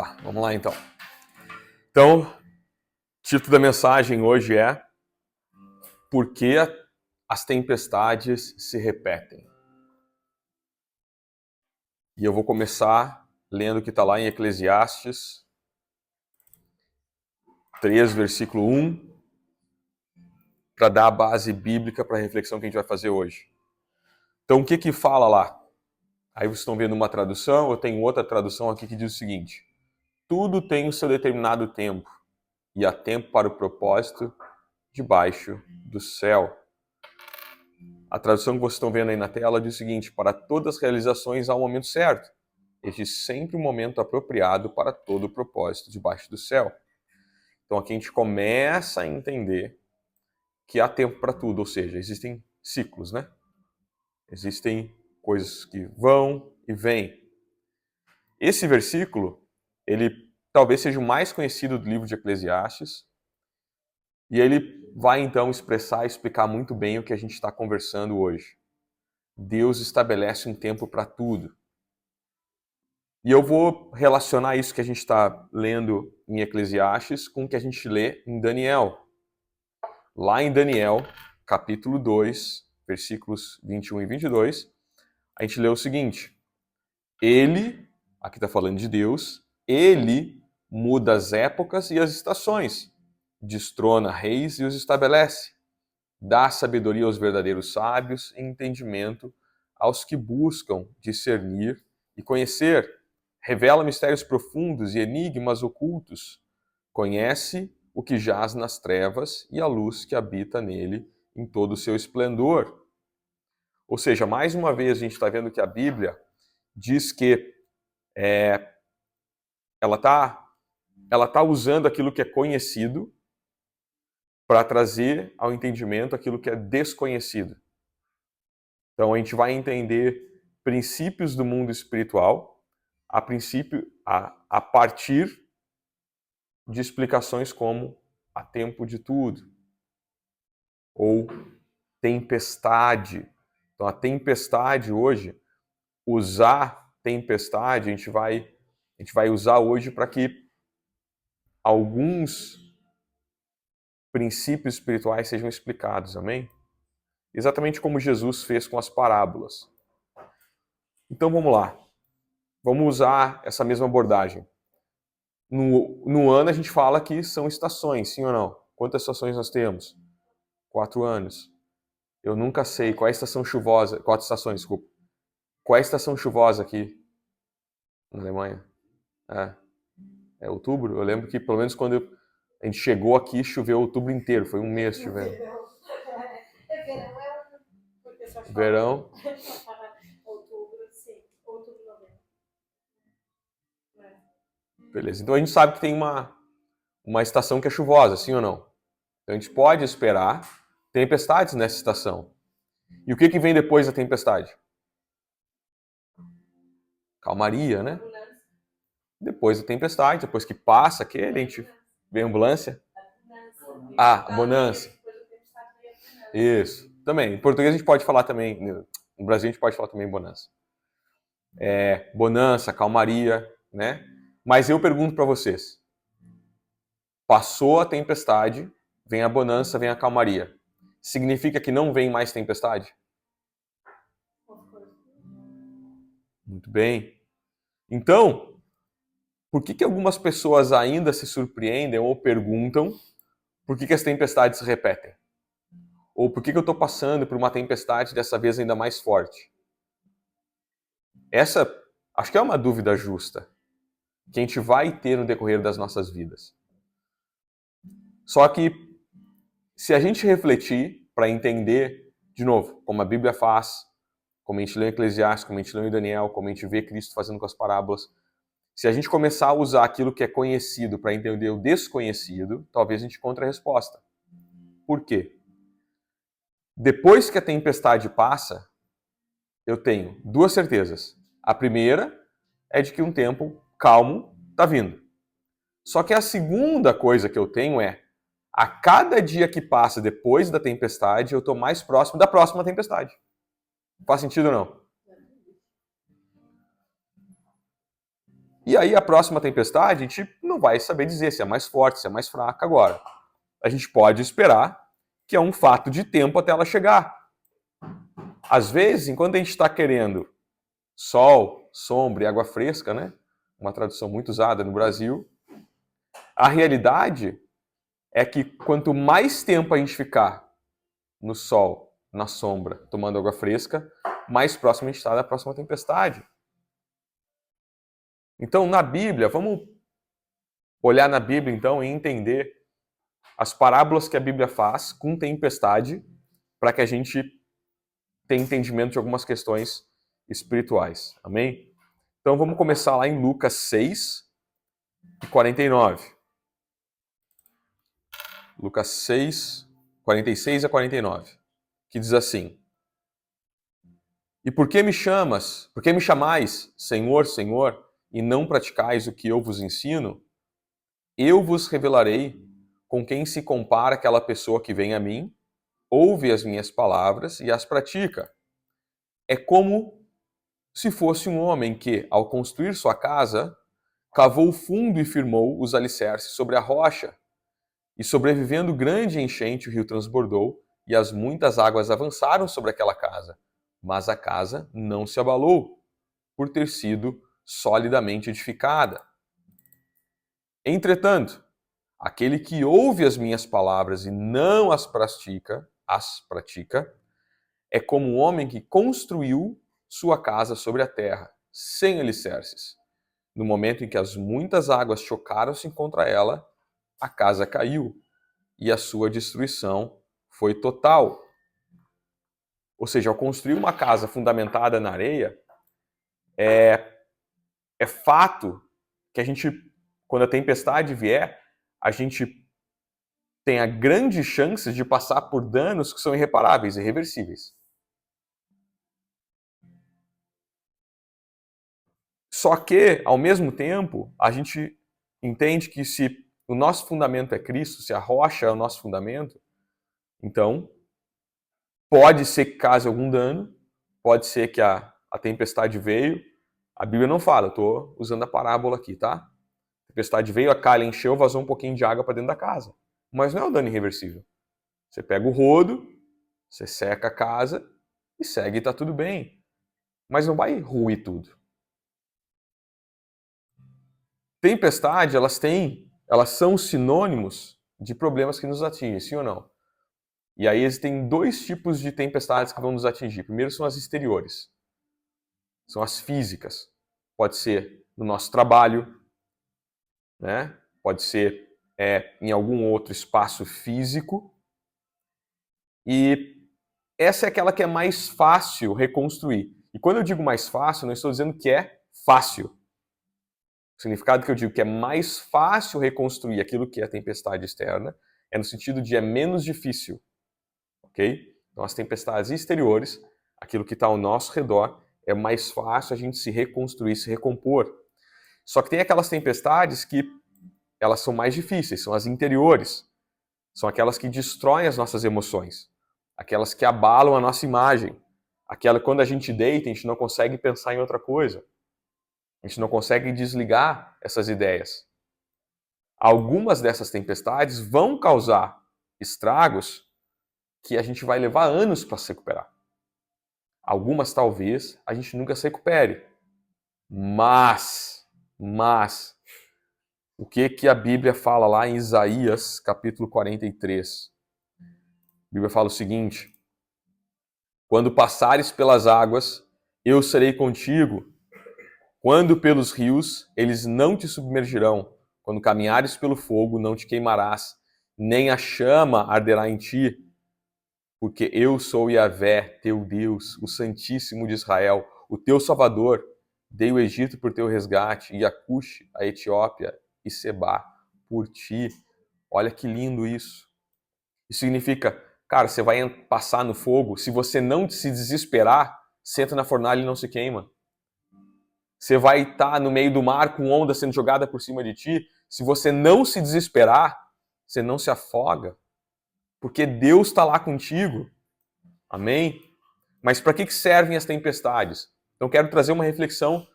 Tá, vamos lá então. Então, o título da mensagem hoje é Por que as tempestades se repetem? E eu vou começar lendo o que está lá em Eclesiastes 3, versículo 1, para dar a base bíblica para a reflexão que a gente vai fazer hoje. Então, o que fala lá? Aí vocês estão vendo uma tradução, eu tenho outra tradução aqui que diz o seguinte: tudo tem o seu determinado tempo, e há tempo para o propósito debaixo do céu. A tradução que vocês estão vendo aí na tela diz o seguinte: para todas as realizações há um momento certo. Existe sempre um momento apropriado para todo o propósito debaixo do céu. Então aqui a gente começa a entender que há tempo para tudo, ou seja, existem ciclos, né? Existem coisas que vão e vêm. Esse versículo, ele talvez seja o mais conhecido do livro de Eclesiastes, e ele vai então expressar e explicar muito bem o que a gente está conversando hoje. Deus estabelece um tempo para tudo. E eu vou relacionar isso que a gente está lendo em Eclesiastes com o que a gente lê em Daniel. Lá em Daniel, capítulo 2, versículos 21 e 22, a gente lê o seguinte: Ele, aqui está falando de Deus, Ele muda as épocas e as estações, destrona reis e os estabelece, dá sabedoria aos verdadeiros sábios e entendimento aos que buscam discernir e conhecer, revela mistérios profundos e enigmas ocultos, conhece o que jaz nas trevas e a luz que habita nele em todo o seu esplendor. Ou seja, mais uma vez a gente está vendo que a Bíblia diz que ela tá usando aquilo que é conhecido para trazer ao entendimento aquilo que é desconhecido. Então a gente vai entender princípios do mundo espiritual a partir de explicações como há tempo de tudo ou tempestade. Então a tempestade hoje, usar tempestade, a gente vai usar hoje para que alguns princípios espirituais sejam explicados, amém? Exatamente como Jesus fez com as parábolas. Então vamos lá. Vamos usar essa mesma abordagem. No ano a gente fala que são estações, sim ou não? Quantas estações nós temos? 4 anos. Eu nunca sei qual é a estação chuvosa. 4 estações, desculpa. Qual é a estação chuvosa aqui na Alemanha? É outubro? Eu lembro que pelo menos quando a gente chegou aqui choveu outubro inteiro. Foi um mês chovendo. Verão porque só chove. Verão. Outubro, sim. Outubro, novembro. Beleza. Então a gente sabe que tem uma estação que é chuvosa, sim ou não? Então a gente pode esperar tempestades nessa estação. E o que vem depois da tempestade? Calmaria, né? Depois da tempestade, depois que passa aquele, a gente vem a ambulância. Bonança. Isso. Também. Em português a gente pode falar também, no Brasil a gente pode falar também bonança. Bonança, calmaria, né? Mas eu pergunto para vocês. Passou a tempestade, vem a bonança, vem a calmaria. Significa que não vem mais tempestade? Muito bem. Então, por que algumas pessoas ainda se surpreendem ou perguntam por que as tempestades se repetem? Ou por que eu estou passando por uma tempestade dessa vez ainda mais forte? Essa, acho que é uma dúvida justa que a gente vai ter no decorrer das nossas vidas. Só que, se a gente refletir para entender, de novo, como a Bíblia faz, como a gente lê em Eclesiastes, como a gente lê em Daniel, como a gente vê Cristo fazendo com as parábolas, se a gente começar a usar aquilo que é conhecido para entender o desconhecido, talvez a gente encontre a resposta. Por quê? Depois que a tempestade passa, eu tenho 2 certezas. A primeira é de que um tempo calmo está vindo. Só que a segunda coisa que eu tenho é, a cada dia que passa depois da tempestade, eu estou mais próximo da próxima tempestade. Faz sentido ou não? E aí a próxima tempestade, a gente não vai saber dizer se é mais forte, se é mais fraca agora. A gente pode esperar que é um fato de tempo até ela chegar. Às vezes, enquanto a gente está querendo sol, sombra e água fresca, né? Uma tradução muito usada no Brasil, a realidade é que quanto mais tempo a gente ficar no sol, na sombra, tomando água fresca, mais próximo a gente está da próxima tempestade. Então, na Bíblia, vamos olhar na Bíblia então e entender as parábolas que a Bíblia faz com tempestade, para que a gente tenha entendimento de algumas questões espirituais. Amém? Então vamos começar lá em Lucas 6 e 49. Lucas 6, 46 a 49, que diz assim: E por que me chamas? Por que me chamais, Senhor, Senhor, e não praticais o que eu vos ensino? Eu vos revelarei com quem se compara aquela pessoa que vem a mim, ouve as minhas palavras e as pratica. É como se fosse um homem que, ao construir sua casa, cavou fundo e firmou os alicerces sobre a rocha. E sobrevivendo grande enchente, o rio transbordou e as muitas águas avançaram sobre aquela casa. Mas a casa não se abalou, por ter sido solidamente edificada. Entretanto, aquele que ouve as minhas palavras e não as pratica, é como um homem que construiu sua casa sobre a terra, sem alicerces. No momento em que as muitas águas chocaram-se contra ela, a casa caiu e a sua destruição foi total. Ou seja, ao construir uma casa fundamentada na areia, é fato que a gente, quando a tempestade vier, a gente tem a grande chance de passar por danos que são irreparáveis, irreversíveis. Só que, ao mesmo tempo, a gente entende que se o nosso fundamento é Cristo, se a rocha é o nosso fundamento, então pode ser que cause algum dano, pode ser que a tempestade veio, a Bíblia não fala, eu estou usando a parábola aqui, tá? A tempestade veio, a calha encheu, vazou um pouquinho de água para dentro da casa. Mas não é um dano irreversível. Você pega o rodo, você seca a casa e segue e está tudo bem. Mas não vai ruir tudo. Tempestade, elas são sinônimos de problemas que nos atingem, sim ou não? E aí existem dois tipos de tempestades que vão nos atingir. Primeiro são as exteriores. São as físicas. Pode ser no nosso trabalho, né? Pode ser em algum outro espaço físico. E essa é aquela que é mais fácil reconstruir. E quando eu digo mais fácil, não estou dizendo que é fácil. O significado que eu digo que é mais fácil reconstruir aquilo que é a tempestade externa é no sentido de é menos difícil. Ok? Então, as tempestades exteriores, aquilo que está ao nosso redor, é mais fácil a gente se reconstruir, se recompor. Só que tem aquelas tempestades que elas são mais difíceis, são as interiores. São aquelas que destroem as nossas emoções, aquelas que abalam a nossa imagem, aquela que quando a gente deita, a gente não consegue pensar em outra coisa. A gente não consegue desligar essas ideias. Algumas dessas tempestades vão causar estragos que a gente vai levar anos para se recuperar. Algumas, talvez, a gente nunca se recupere. Mas, o que a Bíblia fala lá em Isaías, capítulo 43? A Bíblia fala o seguinte: Quando passares pelas águas, eu serei contigo. Quando pelos rios, eles não te submergirão. Quando caminhares pelo fogo, não te queimarás, nem a chama arderá em ti. Porque eu sou Yahvé, teu Deus, o Santíssimo de Israel, o teu Salvador. Dei o Egito por teu resgate, e a Cush, a Etiópia e Sebá por ti. Olha que lindo isso. Isso significa, cara, você vai passar no fogo, se você não se desesperar, senta na fornalha e não se queima. Você vai estar no meio do mar com onda sendo jogada por cima de ti, se você não se desesperar, você não se afoga. Porque Deus está lá contigo. Amém? Mas para que servem as tempestades? Então quero trazer uma reflexão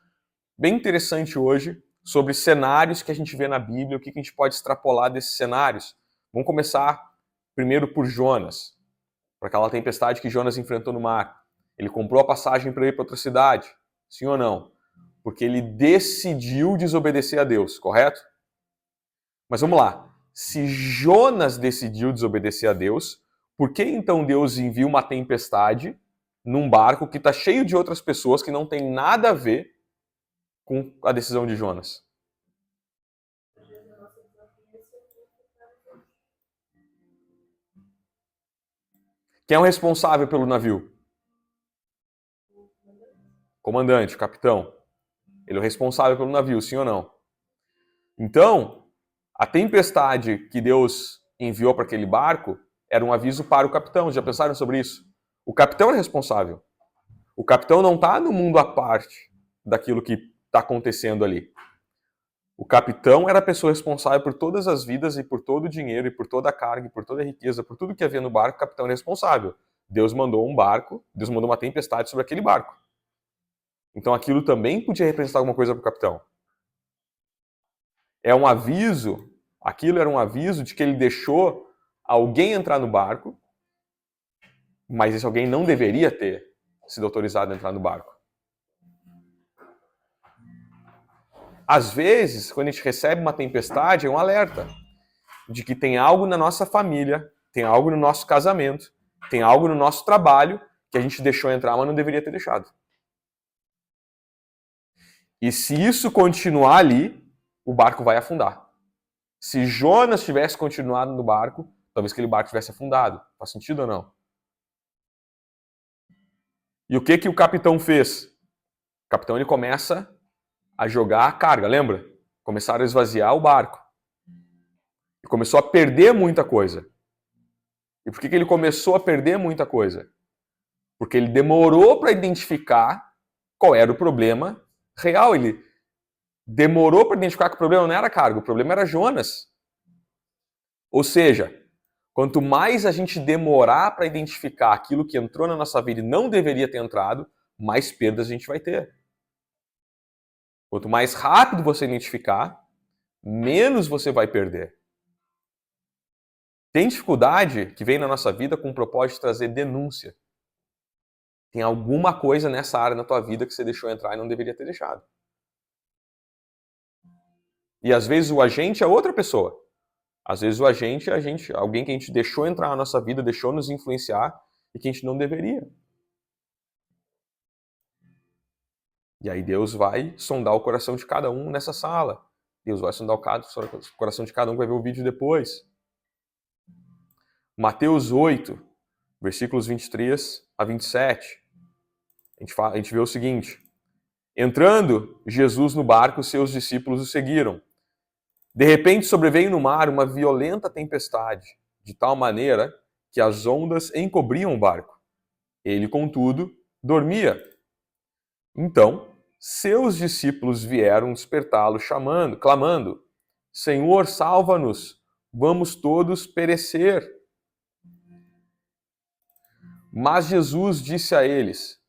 bem interessante hoje sobre cenários que a gente vê na Bíblia, o que a gente pode extrapolar desses cenários. Vamos começar primeiro por Jonas, por aquela tempestade que Jonas enfrentou no mar. Ele comprou a passagem para ir para outra cidade, sim ou não? Porque ele decidiu desobedecer a Deus, correto? Mas vamos lá. Se Jonas decidiu desobedecer a Deus, por que então Deus envia uma tempestade num barco que está cheio de outras pessoas que não tem nada a ver com a decisão de Jonas? Quem é o responsável pelo navio? Comandante, capitão. Ele é o responsável pelo navio, sim ou não? Então, a tempestade que Deus enviou para aquele barco era um aviso para o capitão. Já pensaram sobre isso? O capitão é responsável. O capitão não está no mundo à parte daquilo que está acontecendo ali. O capitão era a pessoa responsável por todas as vidas e por todo o dinheiro e por toda a carga e por toda a riqueza, por tudo que havia no barco, o capitão era responsável. Deus mandou um barco, Deus mandou uma tempestade sobre aquele barco. Então aquilo também podia representar alguma coisa para o capitão. É um aviso, aquilo era um aviso de que ele deixou alguém entrar no barco, mas esse alguém não deveria ter sido autorizado a entrar no barco. Às vezes, quando a gente recebe uma tempestade, é um alerta de que tem algo na nossa família, tem algo no nosso casamento, tem algo no nosso trabalho que a gente deixou entrar, mas não deveria ter deixado. E se isso continuar ali, o barco vai afundar. Se Jonas tivesse continuado no barco, talvez aquele barco tivesse afundado. Faz sentido ou não? E o que o capitão fez? O capitão ele começa a jogar a carga, lembra? Começaram a esvaziar o barco. E começou a perder muita coisa. E por que ele começou a perder muita coisa? Porque ele demorou para identificar qual era o problema real. Ele demorou para identificar que o problema não era a carga, o problema era Jonas. Ou seja, quanto mais a gente demorar para identificar aquilo que entrou na nossa vida e não deveria ter entrado, mais perdas a gente vai ter. Quanto mais rápido você identificar, menos você vai perder. Tem dificuldade que vem na nossa vida com o propósito de trazer denúncia. Tem alguma coisa nessa área na tua vida que você deixou entrar e não deveria ter deixado. E às vezes o agente é outra pessoa. Às vezes o agente é alguém que a gente deixou entrar na nossa vida, deixou nos influenciar e que a gente não deveria. E aí Deus vai sondar o coração de cada um nessa sala. Deus vai sondar o coração de cada um que vai ver o vídeo depois. Mateus 8, versículos 23 a 27. A gente vê o seguinte. Entrando Jesus no barco, seus discípulos o seguiram. De repente sobreveio no mar uma violenta tempestade, de tal maneira que as ondas encobriam o barco. Ele, contudo, dormia. Então, seus discípulos vieram despertá-lo, clamando: Senhor, salva-nos, vamos todos perecer. Mas Jesus disse a eles: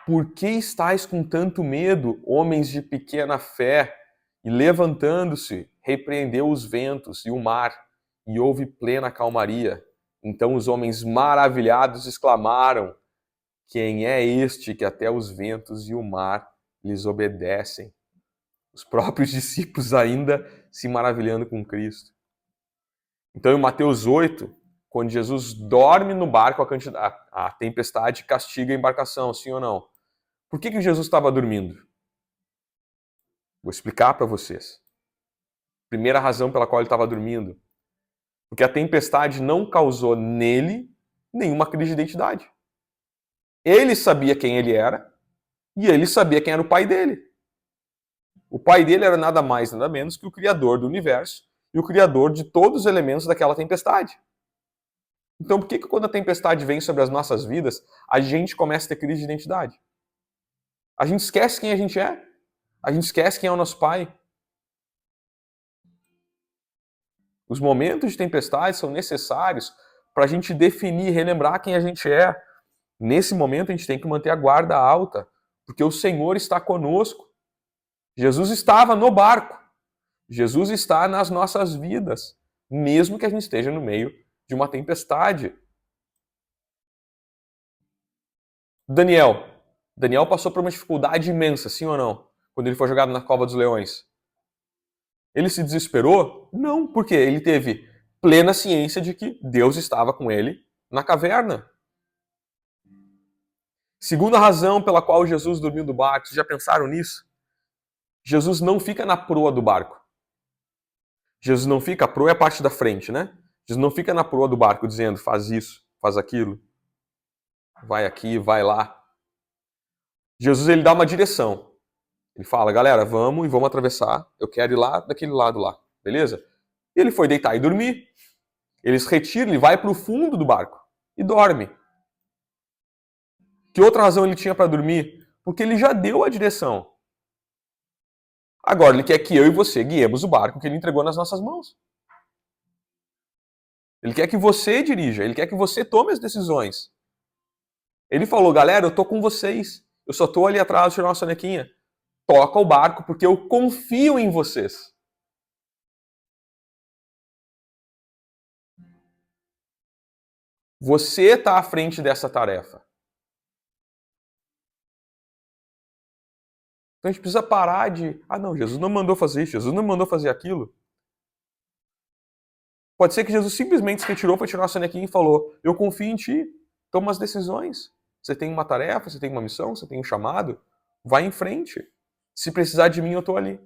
Por que estáis com tanto medo, homens de pequena fé? E levantando-se, repreendeu os ventos e o mar, e houve plena calmaria. Então os homens maravilhados exclamaram: Quem é este que até os ventos e o mar lhes obedecem? Os próprios discípulos ainda se maravilhando com Cristo. Então em Mateus 8, quando Jesus dorme no barco, a tempestade castiga a embarcação, sim ou não? Por que Jesus estava dormindo? Vou explicar para vocês. Primeira razão pela qual ele estava dormindo. Porque a tempestade não causou nele nenhuma crise de identidade. Ele sabia quem ele era e ele sabia quem era o pai dele. O pai dele era nada mais, nada menos que o criador do universo e o criador de todos os elementos daquela tempestade. Então por que quando a tempestade vem sobre as nossas vidas, a gente começa a ter crise de identidade? A gente esquece quem a gente é. A gente esquece quem é o nosso pai. Os momentos de tempestade são necessários para a gente definir, relembrar quem a gente é. Nesse momento a gente tem que manter a guarda alta, porque o Senhor está conosco. Jesus estava no barco. Jesus está nas nossas vidas, mesmo que a gente esteja no meio de uma tempestade. Daniel passou por uma dificuldade imensa, sim ou não? Quando ele foi jogado na cova dos leões. Ele se desesperou? Não, porque ele teve plena ciência de que Deus estava com ele na caverna. Segunda razão pela qual Jesus dormiu no barco, vocês já pensaram nisso? Jesus não fica na proa do barco. Jesus não fica, a proa é a parte da frente, né? Jesus não fica na proa do barco dizendo, faz isso, faz aquilo, vai aqui, vai lá. Jesus, ele dá uma direção. Ele fala, galera, vamos atravessar, eu quero ir lá daquele lado lá, beleza? E ele foi deitar e dormir. Eles retiram, ele vai para o fundo do barco e dorme. Que outra razão ele tinha para dormir? Porque ele já deu a direção. Agora ele quer que eu e você guiemos o barco que ele entregou nas nossas mãos. Ele quer que você dirija, ele quer que você tome as decisões. Ele falou, galera, eu tô com vocês. Eu só tô ali atrás tirando uma sonequinha. Toca o barco porque eu confio em vocês. Você está à frente dessa tarefa. Então a gente precisa parar de... não, Jesus não mandou fazer isso, Jesus não mandou fazer aquilo. Pode ser que Jesus simplesmente se retirou para tirar uma sonequinha e falou, eu confio em ti, toma as decisões. Você tem uma tarefa, você tem uma missão, você tem um chamado, vai em frente. Se precisar de mim, eu estou ali.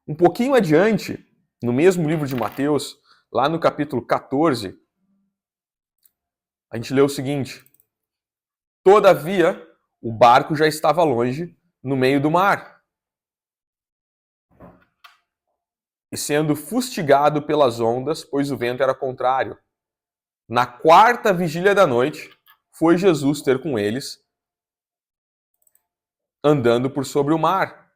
Um pouquinho adiante, no mesmo livro de Mateus, lá no capítulo 14, a gente lê o seguinte, todavia, o barco já estava longe, no meio do mar. E sendo fustigado pelas ondas, pois o vento era contrário. Na quarta vigília da noite, foi Jesus ter com eles, andando por sobre o mar.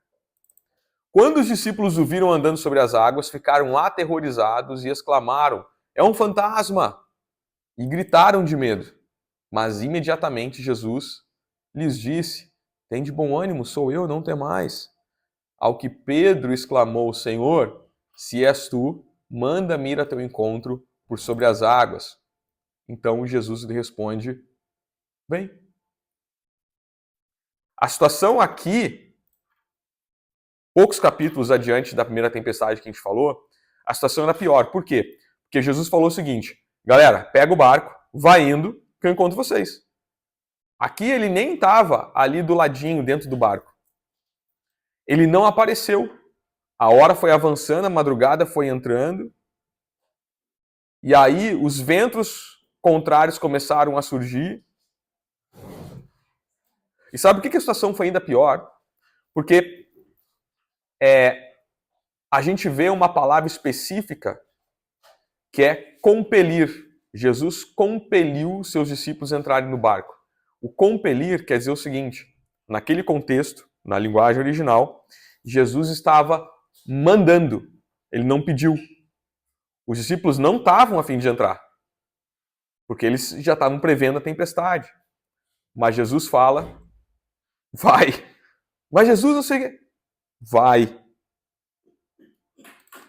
Quando os discípulos o viram andando sobre as águas, ficaram aterrorizados e exclamaram, é um fantasma! E gritaram de medo. Mas imediatamente Jesus lhes disse, tende bom ânimo, sou eu, não temais. Ao que Pedro exclamou, Senhor, se és tu, manda-me ir a teu encontro por sobre as águas. Então Jesus lhe responde, vem. A situação aqui, poucos capítulos adiante da primeira tempestade que a gente falou, a situação era pior. Por quê? Porque Jesus falou o seguinte, galera, pega o barco, vai indo, que eu encontro vocês. Aqui ele nem estava ali do ladinho, dentro do barco. Ele não apareceu. A hora foi avançando, a madrugada foi entrando. E aí os ventos contrários começaram a surgir. E sabe por que a situação foi ainda pior? Porque a gente vê uma palavra específica que é compelir. Jesus compeliu seus discípulos a entrarem no barco. O compelir quer dizer o seguinte, naquele contexto, na linguagem original, Jesus estava mandando, ele não pediu. Os discípulos não estavam a fim de entrar, porque eles já estavam prevendo a tempestade. Mas Jesus fala, vai. Mas Jesus não sei o que. Vai.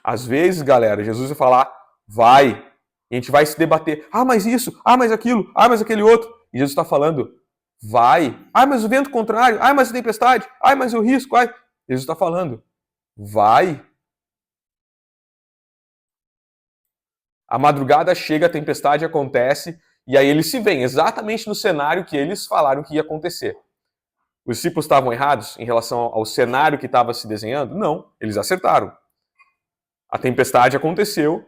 Às vezes, galera, Jesus vai falar, vai. E a gente vai se debater. Mas isso, mas aquilo, mas aquele outro. E Jesus está falando, vai. Mas o vento contrário, mas a tempestade, mas o risco, Jesus está falando, vai. A madrugada chega, a tempestade acontece, e aí eles se veem exatamente no cenário que eles falaram que ia acontecer. Os discípulos estavam errados em relação ao cenário que estava se desenhando? Não, eles acertaram. A tempestade aconteceu,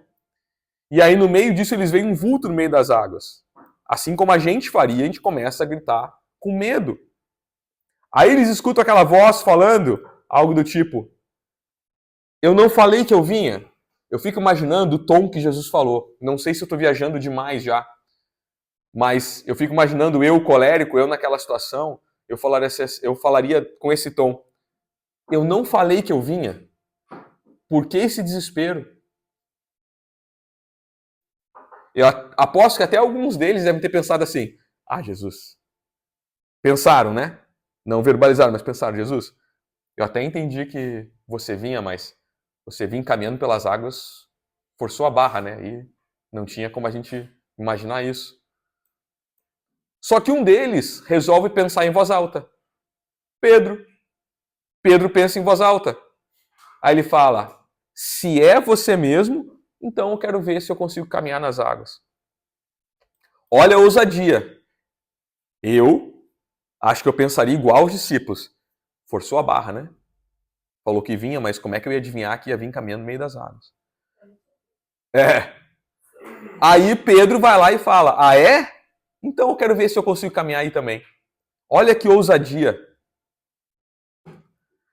e aí no meio disso eles veem um vulto no meio das águas. Assim como a gente faria, a gente começa a gritar com medo. Aí eles escutam aquela voz falando algo do tipo, eu não falei que eu vinha? Eu fico imaginando o tom que Jesus falou. Não sei se eu estou viajando demais já, mas eu fico imaginando eu, colérico, eu naquela situação, eu falaria com esse tom. Eu não falei que eu vinha? Por que esse desespero? Eu aposto que até alguns deles devem ter pensado assim, Jesus. Pensaram, né? Não verbalizaram, mas pensaram, Jesus, Eu até entendi que você vinha, mas você vinha caminhando pelas águas, forçou a barra, né? E não tinha como a gente imaginar isso. Só que um deles resolve pensar em voz alta. Pedro. Pedro pensa em voz alta. Aí ele fala: se é você mesmo, então eu quero ver se eu consigo caminhar nas águas. Olha a ousadia. Eu acho que eu pensaria igual aos discípulos. Forçou a barra, né? Falou que vinha, mas como é que eu ia adivinhar que ia vir caminhando no meio das águas? É. Aí Pedro vai lá e fala: ah, é? Então eu quero ver se eu consigo caminhar aí também. Olha que ousadia.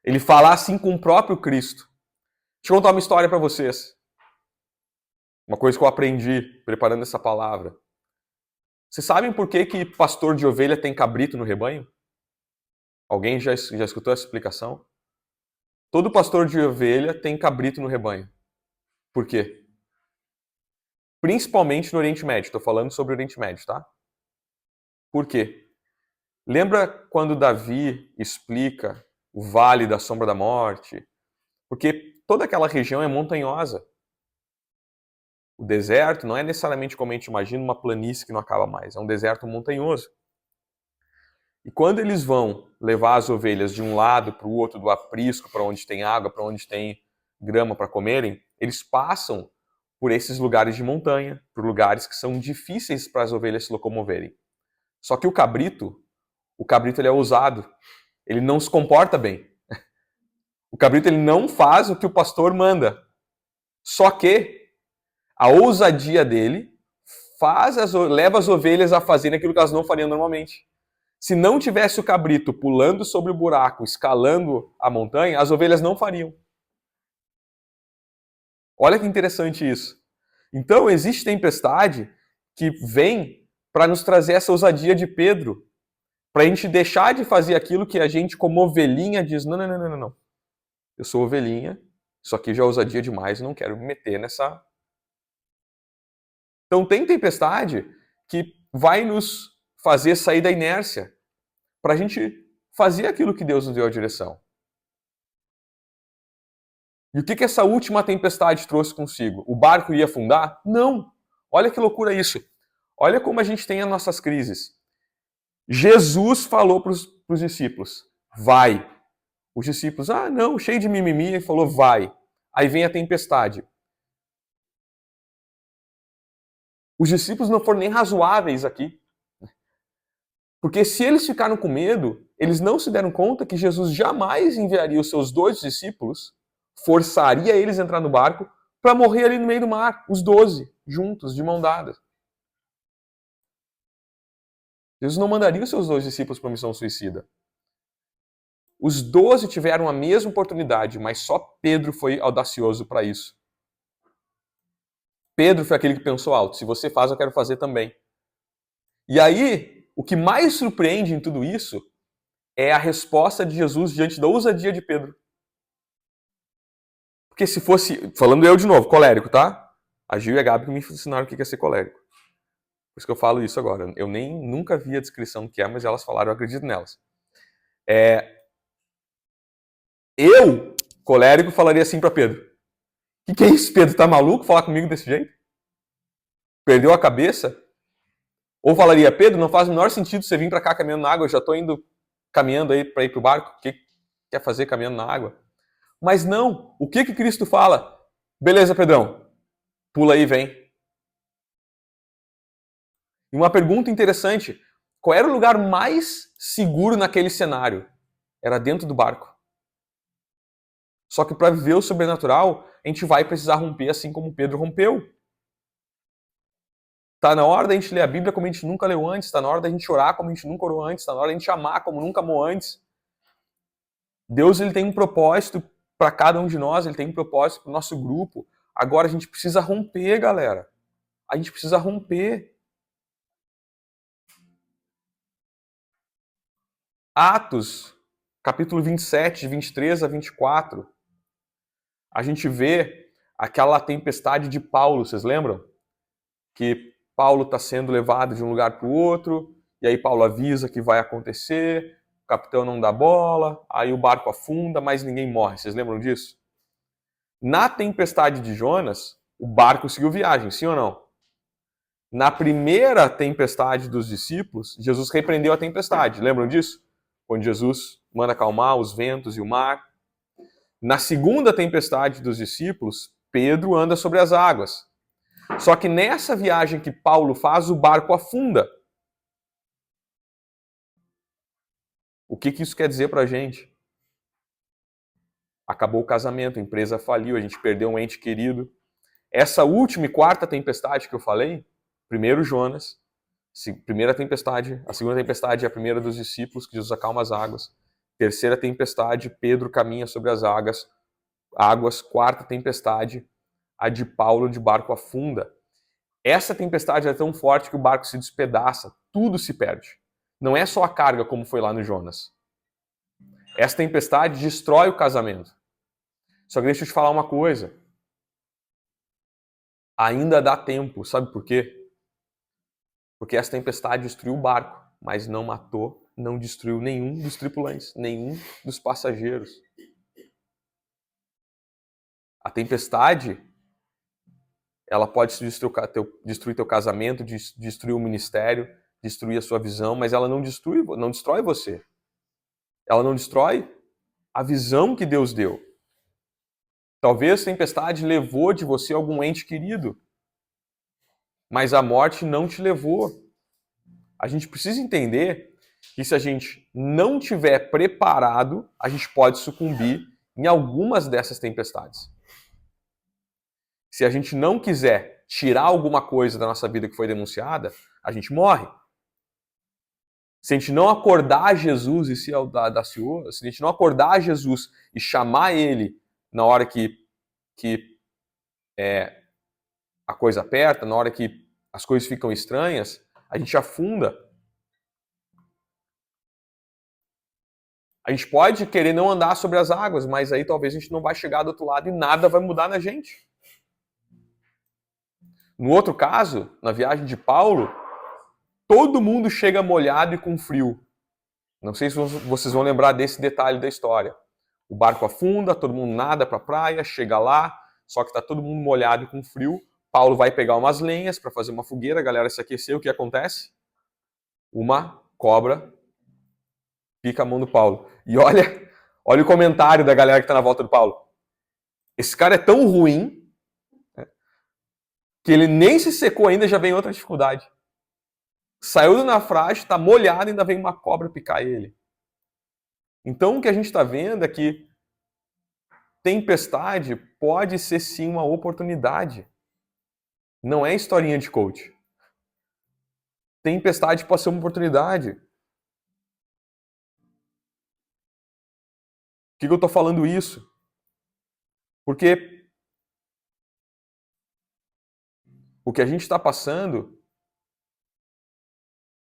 Ele fala assim com o próprio Cristo. Deixa eu contar uma história para vocês. Uma coisa que eu aprendi preparando essa palavra. Vocês sabem por que pastor de ovelha tem cabrito no rebanho? Alguém já escutou essa explicação? Todo pastor de ovelha tem cabrito no rebanho. Por quê? Principalmente no Oriente Médio. Estou falando sobre o Oriente Médio, tá? Por quê? Lembra quando Davi explica o Vale da Sombra da Morte? Porque toda aquela região é montanhosa. O deserto não é necessariamente como a gente imagina uma planície que não acaba mais. É um deserto montanhoso. E quando eles vão levar as ovelhas de um lado para o outro do aprisco, para onde tem água, para onde tem grama para comerem, eles passam por esses lugares de montanha, por lugares que são difíceis para as ovelhas se locomoverem. Só que o cabrito ele é ousado, ele não se comporta bem. O cabrito ele não faz o que o pastor manda. Só que a ousadia dele leva as ovelhas a fazerem aquilo que elas não fariam normalmente. Se não tivesse o cabrito pulando sobre o buraco, escalando a montanha, as ovelhas não fariam. Olha que interessante isso. Então, existe tempestade que vem para nos trazer essa ousadia de Pedro, para a gente deixar de fazer aquilo que a gente, como ovelhinha, diz: não, não, não, não, não. Eu sou ovelhinha, isso aqui já é ousadia demais, não quero me meter nessa. Então, tem tempestade que vai nos fazer sair da inércia, para a gente fazer aquilo que Deus nos deu a direção. E o que essa última tempestade trouxe consigo? O barco ia afundar? Não! Olha que loucura isso. Olha como a gente tem as nossas crises. Jesus falou para os discípulos: vai. Os discípulos: ah, não, cheio de mimimi, ele falou: vai. Aí vem a tempestade. Os discípulos não foram nem razoáveis aqui. Porque se eles ficaram com medo, eles não se deram conta que Jesus jamais enviaria os seus 12 discípulos, forçaria eles a entrar no barco para morrer ali no meio do mar, os 12, juntos, de mão dada. Jesus não mandaria os seus 12 discípulos para uma missão suicida. Os 12 tiveram a mesma oportunidade, mas só Pedro foi audacioso para isso. Pedro foi aquele que pensou alto: se você faz, eu quero fazer também. E aí, o que mais surpreende em tudo isso é a resposta de Jesus diante da ousadia de Pedro. Porque se fosse, falando eu de novo, colérico, tá? A Gil e a Gabi que me ensinaram o que é ser colérico. Por isso que eu falo isso agora. Eu nunca vi a descrição do que é, mas elas falaram, eu acredito nelas. Eu, colérico, falaria assim para Pedro: o que é isso, Pedro? Tá maluco falar comigo desse jeito? Perdeu a cabeça? Ou falaria: Pedro, não faz o menor sentido você vir para cá caminhando na água, eu já tô indo caminhando aí para ir pro barco. O que quer fazer caminhando na água? Mas não. O que Cristo fala? Beleza, Pedrão. Pula aí, vem. E uma pergunta interessante: qual era o lugar mais seguro naquele cenário? Era dentro do barco. Só que para viver o sobrenatural, a gente vai precisar romper assim como Pedro rompeu. Tá na hora da gente ler a Bíblia como a gente nunca leu antes, tá na hora da gente orar como a gente nunca orou antes, tá na hora da gente amar como nunca amou antes. Deus ele tem um propósito para cada um de nós, ele tem um propósito para o nosso grupo. Agora a gente precisa romper, galera. A gente precisa romper. Atos, capítulo 27, de 23 a 24. A gente vê aquela tempestade de Paulo, vocês lembram? Que Paulo está sendo levado de um lugar para o outro, e aí Paulo avisa que vai acontecer, capitão não dá bola, aí o barco afunda, mas ninguém morre. Vocês lembram disso? Na tempestade de Jonas, o barco seguiu viagem, sim ou não? Na primeira tempestade dos discípulos, Jesus repreendeu a tempestade. Lembram disso? Quando Jesus manda acalmar os ventos e o mar. Na segunda tempestade dos discípulos, Pedro anda sobre as águas. Só que nessa viagem que Paulo faz, o barco afunda. O que isso quer dizer pra gente? Acabou o casamento, a empresa faliu, a gente perdeu um ente querido. Essa última e quarta tempestade que eu falei, primeiro Jonas, primeira tempestade, a segunda tempestade é a primeira dos discípulos, que Jesus acalma as águas. Terceira tempestade, Pedro caminha sobre as águas. Quarta tempestade, a de Paulo de barco afunda. Essa tempestade é tão forte que o barco se despedaça, tudo se perde. Não é só a carga como foi lá no Jonas. Essa tempestade destrói o casamento. Só que deixa eu te falar uma coisa. Ainda dá tempo, sabe por quê? Porque essa tempestade destruiu o barco, mas não matou, não destruiu nenhum dos tripulantes, nenhum dos passageiros. A tempestade, ela pode destruir teu casamento, destruir o ministério, destruir a sua visão, mas ela não destrói você. Ela não destrói a visão que Deus deu. Talvez a tempestade levou de você algum ente querido, mas a morte não te levou. A gente precisa entender que se a gente não tiver preparado, a gente pode sucumbir em algumas dessas tempestades. Se a gente não quiser tirar alguma coisa da nossa vida que foi denunciada, a gente morre. Se a gente não acordar Jesus e se audacioso, se a gente não acordar Jesus e chamar ele na hora que a coisa aperta, na hora que as coisas ficam estranhas, a gente afunda. A gente pode querer não andar sobre as águas, mas aí talvez a gente não vai chegar do outro lado e nada vai mudar na gente. No outro caso, na viagem de Paulo, todo mundo chega molhado e com frio. Não sei se vocês vão lembrar desse detalhe da história. O barco afunda, todo mundo nada para a praia, chega lá, só que está todo mundo molhado e com frio. Paulo vai pegar umas lenhas para fazer uma fogueira, a galera se aqueceu, o que acontece? Uma cobra pica a mão do Paulo. E olha o comentário da galera que está na volta do Paulo. Esse cara é tão ruim que ele nem se secou ainda, já vem outra dificuldade. Saiu do naufrágio, está molhado e ainda vem uma cobra picar ele. Então o que a gente está vendo é que tempestade pode ser sim uma oportunidade. Não é historinha de coach. Tempestade pode ser uma oportunidade. Por que eu estou falando isso? Porque o que a gente está passando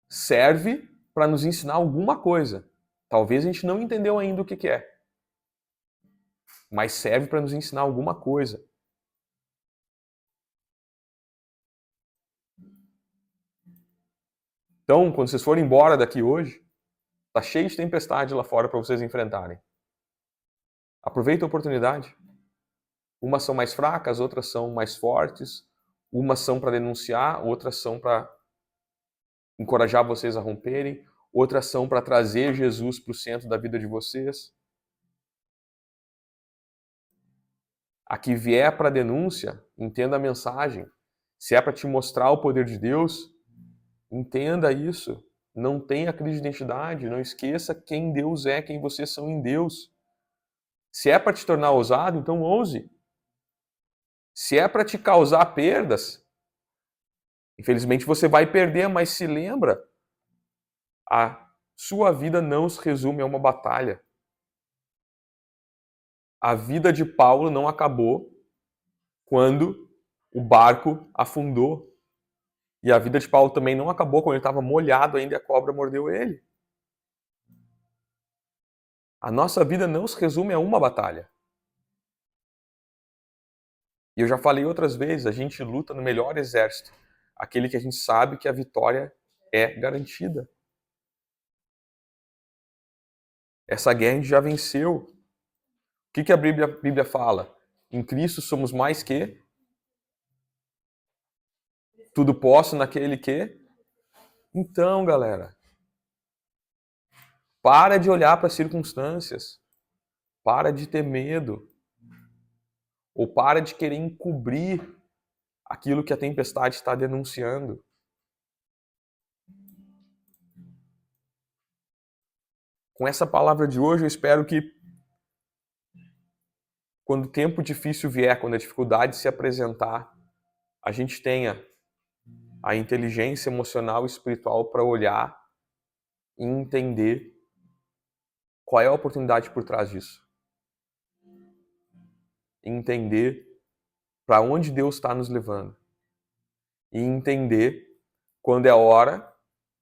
serve para nos ensinar alguma coisa. Talvez a gente não entendeu ainda o que é. Mas serve para nos ensinar alguma coisa. Então, quando vocês forem embora daqui hoje, tá cheio de tempestade lá fora para vocês enfrentarem. Aproveita a oportunidade. Umas são mais fracas, outras são mais fortes. Umas são para denunciar, outras são para encorajar vocês a romperem. Outras são para trazer Jesus para o centro da vida de vocês. A que vier para denúncia, entenda a mensagem. Se é para te mostrar o poder de Deus, entenda isso. Não tenha crise de identidade. Não esqueça quem Deus é, quem vocês são em Deus. Se é para te tornar ousado, então ouse. Se é para te causar perdas, infelizmente você vai perder, mas se lembra, a sua vida não se resume a uma batalha. A vida de Paulo não acabou quando o barco afundou. E a vida de Paulo também não acabou quando ele estava molhado ainda e a cobra mordeu ele. A nossa vida não se resume a uma batalha. E eu já falei outras vezes, a gente luta no melhor exército, aquele que a gente sabe que a vitória é garantida. Essa guerra a gente já venceu. O que a Bíblia fala? Em Cristo somos mais que tudo posso naquele que. Então, galera, para de olhar para as circunstâncias. Para de ter medo. Ou para de querer encobrir aquilo que a tempestade está denunciando. Com essa palavra de hoje, eu espero que quando o tempo difícil vier, quando a dificuldade se apresentar, a gente tenha a inteligência emocional e espiritual para olhar e entender qual é a oportunidade por trás disso. Entender para onde Deus está nos levando. E entender quando é hora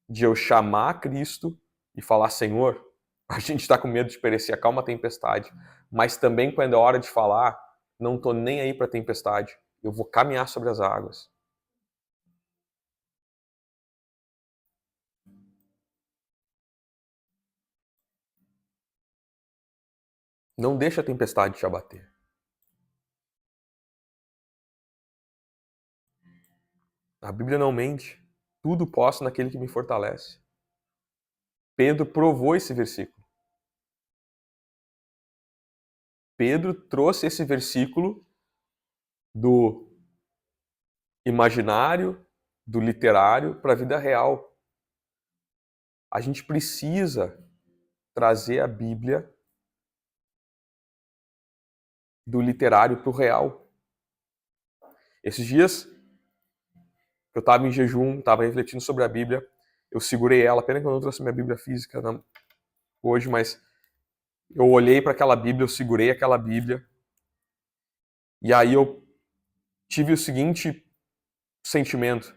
de eu chamar Cristo e falar: Senhor, a gente está com medo de perecer, acalma a tempestade. Mas também quando é hora de falar: não estou nem aí para a tempestade, eu vou caminhar sobre as águas. Não deixa a tempestade te abater. A Bíblia não mente. Tudo posso naquele que me fortalece. Pedro provou esse versículo. Pedro trouxe esse versículo do imaginário, do literário, para a vida real. A gente precisa trazer a Bíblia do literário para o real. Esses dias, eu estava em jejum, estava refletindo sobre a Bíblia, eu segurei ela, pena que eu não trouxe minha Bíblia física hoje, mas eu olhei para aquela Bíblia, eu segurei aquela Bíblia, e aí eu tive o seguinte sentimento: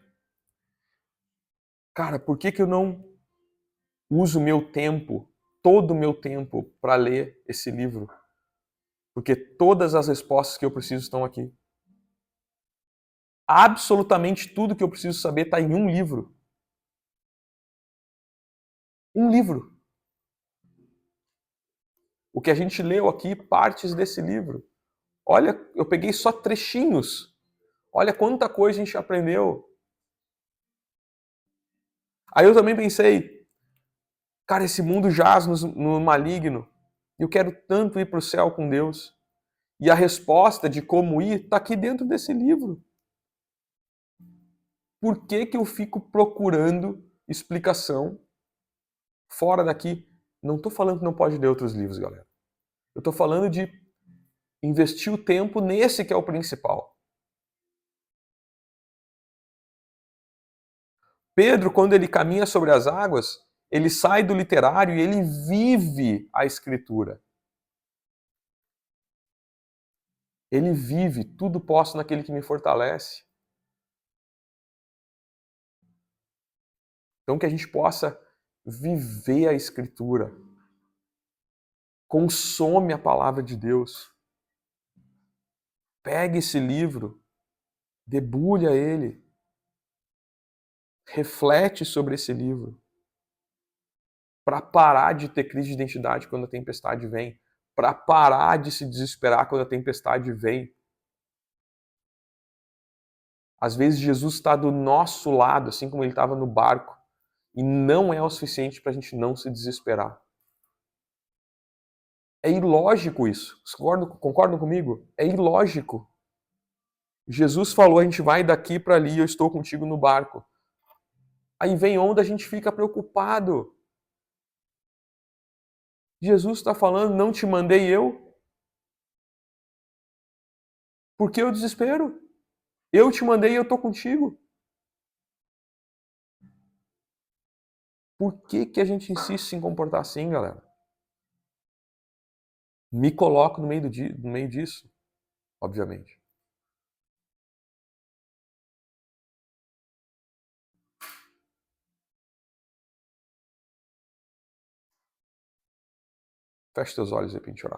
cara, por que eu não uso o meu tempo, todo o meu tempo, para ler esse livro? Porque todas as respostas que eu preciso estão aqui. Absolutamente tudo que eu preciso saber está em um livro. Um livro. O que a gente leu aqui, partes desse livro. Olha, eu peguei só trechinhos. Olha quanta coisa a gente aprendeu. Aí eu também pensei, cara, esse mundo jaz no maligno. E eu quero tanto ir para o céu com Deus. E a resposta de como ir está aqui dentro desse livro. Por que eu fico procurando explicação fora daqui? Não estou falando que não pode ler outros livros, galera. Eu estou falando de investir o tempo nesse que é o principal. Pedro, quando ele caminha sobre as águas, ele sai do literário e ele vive a Escritura. Ele vive, tudo posso naquele que me fortalece. Então que a gente possa viver a Escritura. Consome a palavra de Deus. Pegue esse livro, debulha ele, reflete sobre esse livro, para parar de ter crise de identidade quando a tempestade vem, para parar de se desesperar quando a tempestade vem. Às vezes Jesus está do nosso lado, assim como ele estava no barco, e não é o suficiente para a gente não se desesperar. É ilógico isso. Concordam comigo? É ilógico. Jesus falou: a gente vai daqui para ali, eu estou contigo no barco. Aí vem onda, a gente fica preocupado. Jesus está falando: não te mandei eu? Por que o desespero? Eu te mandei e eu estou contigo. Por que a gente insiste em se comportar assim, galera? Me coloco no meio disso, obviamente. Feche teus olhos e repente orar.